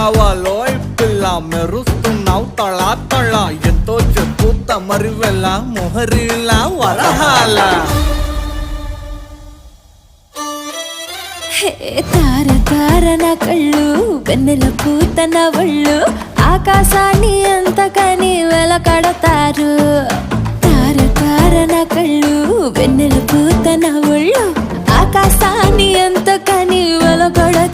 కావాలో పిల్ల మెరుస్తున్నావు తళా తళ ఎంతో చెప్పు తమరి వెళ్ళ మొహరిలా వరహాల తార తార నా కళ్ళు వెన్నెల పూత నా ఒళ్ళు ఆకాశాన్ని అంతకని వెలకడతారు తార తార నా కళ్ళు వెన్నెల పూత నా ఒళ్ళు ఆకాశాన్ని అంతకని వెలకడతారు